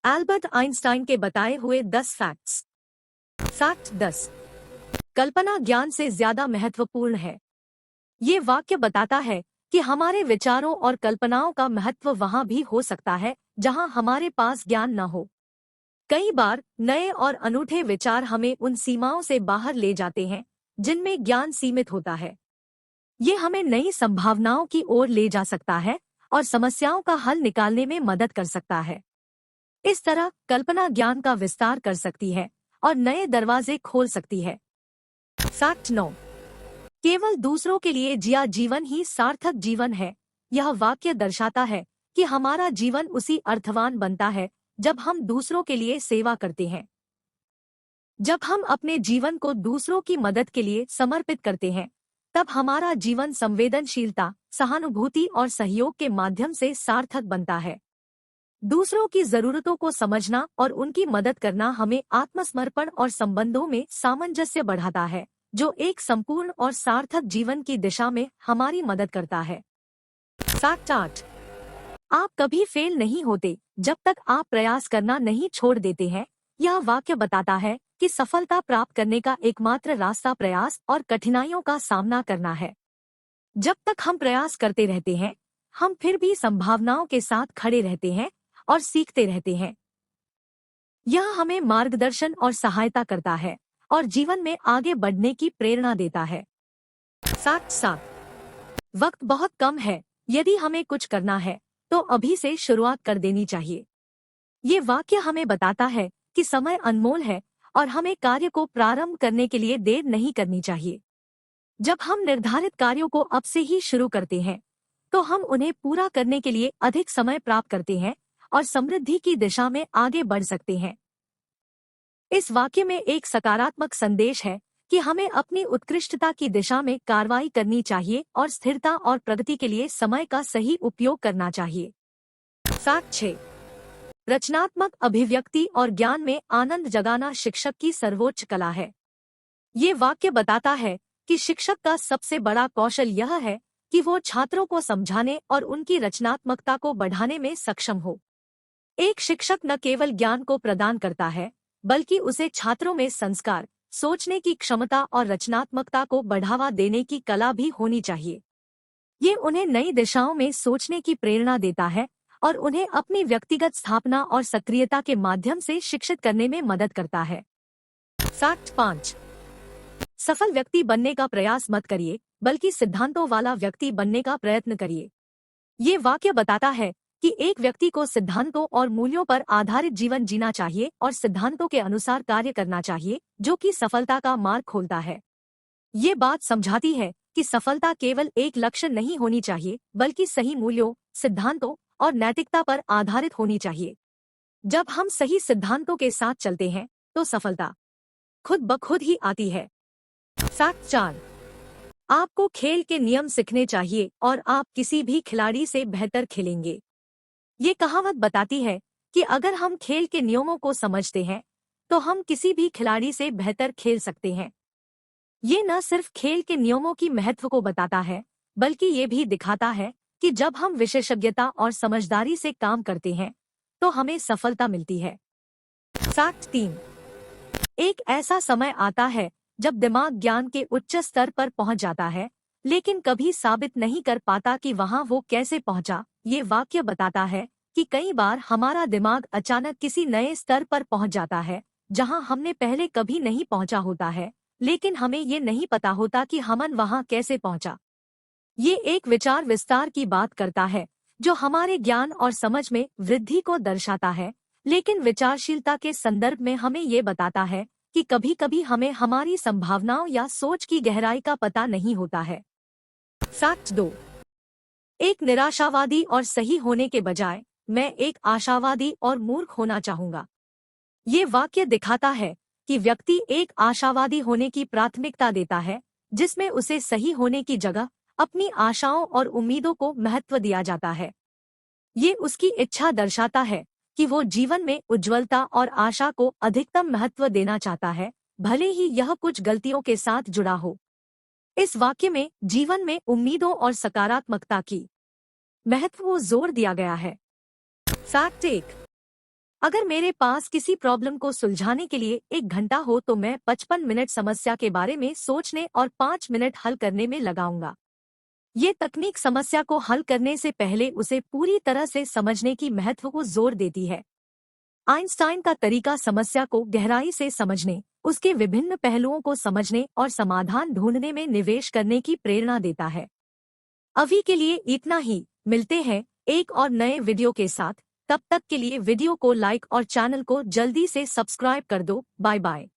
Albert Einstein के बताए हुए 10 फैक्ट्स। फैक्ट 10। कल्पना ज्ञान से ज्यादा महत्वपूर्ण है। ये वाक्य बताता है कि हमारे विचारों और कल्पनाओं का महत्व वहां भी हो सकता है जहां हमारे पास ज्ञान न हो। कई बार नए और अनूठे विचार हमें उन सीमाओं से बाहर ले जाते हैं जिनमें ज्ञान सीमित होता है। ये हमें नई संभावनाओं की ओर ले जा सकता है और समस्याओं का हल निकालने में मदद कर सकता है। इस तरह कल्पना ज्ञान का विस्तार कर सकती है और नए दरवाजे खोल सकती है। फैक्ट 9। केवल दूसरों के लिए जिया जीवन ही सार्थक जीवन है। यह वाक्य दर्शाता है कि हमारा जीवन उसी अर्थवान बनता है जब हम दूसरों के लिए सेवा करते हैं। जब हम अपने जीवन को दूसरों की मदद के लिए समर्पित करते हैं, तब हमारा जीवन संवेदनशीलता, सहानुभूति और सहयोग के माध्यम से सार्थक बनता है। दूसरों की जरूरतों को समझना और उनकी मदद करना हमें आत्मसमर्पण और संबंधों में सामंजस्य बढ़ाता है, जो एक संपूर्ण और सार्थक जीवन की दिशा में हमारी मदद करता है। फैक्ट 8। आप कभी फेल नहीं होते जब तक आप प्रयास करना नहीं छोड़ देते हैं। यह वाक्य बताता है कि सफलता प्राप्त करने का एकमात्र रास्ता प्रयास और कठिनाइयों का सामना करना है। जब तक हम प्रयास करते रहते हैं, हम फिर भी संभावनाओं के साथ खड़े रहते हैं और सीखते रहते हैं। यह हमें मार्गदर्शन और सहायता करता है और जीवन में आगे बढ़ने की प्रेरणा देता है। फैक्ट 7। वक्त बहुत कम है। यदि हमें कुछ करना है तो अभी से शुरुआत कर देनी चाहिए। ये वाक्य हमें बताता है कि समय अनमोल है और हमें कार्य को प्रारंभ करने के लिए देर नहीं करनी चाहिए। जब हम निर्धारित कार्यों को अब से ही शुरू करते हैं, तो हम उन्हें पूरा करने के लिए अधिक समय प्राप्त करते हैं और समृद्धि की दिशा में आगे बढ़ सकते हैं। इस वाक्य में एक सकारात्मक संदेश है कि हमें अपनी उत्कृष्टता की दिशा में कार्रवाई करनी चाहिए और स्थिरता और प्रगति के लिए समय का सही उपयोग करना चाहिए। फैक्ट 6। रचनात्मक अभिव्यक्ति और ज्ञान में आनंद जगाना शिक्षक की सर्वोच्च कला है। ये वाक्य बताता है कि शिक्षक का सबसे बड़ा कौशल यह है कि वो छात्रों को समझाने और उनकी रचनात्मकता को बढ़ाने में सक्षम हो। एक शिक्षक न केवल ज्ञान को प्रदान करता है, बल्कि उसे छात्रों में संस्कार, सोचने की क्षमता और रचनात्मकता को बढ़ावा देने की कला भी होनी चाहिए। ये उन्हें नई दिशाओं में सोचने की प्रेरणा देता है और उन्हें अपनी व्यक्तिगत स्थापना और सक्रियता के माध्यम से शिक्षित करने में मदद करता है। फैक्ट 5। सफल व्यक्ति बनने का प्रयास मत करिए, बल्कि सिद्धांतों वाला व्यक्ति बनने का प्रयत्न करिए। ये वाक्य बताता है कि एक व्यक्ति को सिद्धांतों और मूल्यों पर आधारित जीवन जीना चाहिए और सिद्धांतों के अनुसार कार्य करना चाहिए, जो कि सफलता का मार्ग खोलता है। ये बात समझाती है कि सफलता केवल एक लक्ष्य नहीं होनी चाहिए, बल्कि सही मूल्यों, सिद्धांतों और नैतिकता पर आधारित होनी चाहिए। जब हम सही सिद्धांतों के साथ चलते हैं, तो सफलता खुद ब खुद ही आती है। फैक्ट 4। आपको खेल के नियम सीखने चाहिए और आप किसी भी खिलाड़ी से बेहतर खेलेंगे। ये कहावत बताती है कि अगर हम खेल के नियमों को समझते हैं, तो हम किसी भी खिलाड़ी से बेहतर खेल सकते हैं। ये न सिर्फ खेल के नियमों की महत्व को बताता है, बल्कि ये भी दिखाता है कि जब हम विशेषज्ञता और समझदारी से काम करते हैं, तो हमें सफलता मिलती है। फैक्ट 3। एक ऐसा समय आता है जब दिमाग ज्ञान के उच्च स्तर पर पहुंच जाता है, लेकिन कभी साबित नहीं कर पाता कि वहां वो कैसे पहुंचा। ये वाक्य बताता है कि कई बार हमारा दिमाग अचानक किसी नए स्तर पर पहुंच जाता है, जहां हमने पहले कभी नहीं पहुंचा होता है, लेकिन हमें ये नहीं पता होता कि हमन वहां कैसे पहुंचा। ये एक विचार विस्तार की बात करता है, जो हमारे ज्ञान और समझ में वृद्धि को दर्शाता है, लेकिन विचारशीलता के संदर्भ में हमें ये बताता है कि कभी कभी हमें हमारी संभावनाओं या सोच की गहराई का पता नहीं होता है। फैक्ट 2। एक निराशावादी और सही होने के बजाय मैं एक आशावादी और मूर्ख होना चाहूंगा। ये वाक्य दिखाता है कि व्यक्ति एक आशावादी होने की प्राथमिकता देता है, जिसमें उसे सही होने की जगह अपनी आशाओं और उम्मीदों को महत्व दिया जाता है। ये उसकी इच्छा दर्शाता है कि वो जीवन में उज्ज्वलता और आशा को अधिकतम महत्व देना चाहता है, भले ही यह कुछ गलतियों के साथ जुड़ा हो। इस वाक्य में जीवन में उम्मीदों और सकारात्मकता की महत्व को जोर दिया गया है। फैक्ट 1। अगर मेरे पास किसी प्रॉब्लम को सुलझाने के लिए 1 घंटा हो तो मैं 55 मिनट समस्या के बारे में सोचने और 5 मिनट हल करने में लगाऊंगा। ये तकनीक समस्या को हल करने से पहले उसे पूरी तरह से समझने की महत्व को जोर देती है। आइंस्टाइन का तरीका समस्या को गहराई से समझने, उसके विभिन्न पहलुओं को समझने और समाधान ढूंढने में निवेश करने की प्रेरणा देता है। अभी के लिए इतना ही, मिलते हैं एक और नए वीडियो के साथ। तब तक के लिए वीडियो को लाइक और चैनल को जल्दी से सब्सक्राइब कर दो। Bye bye.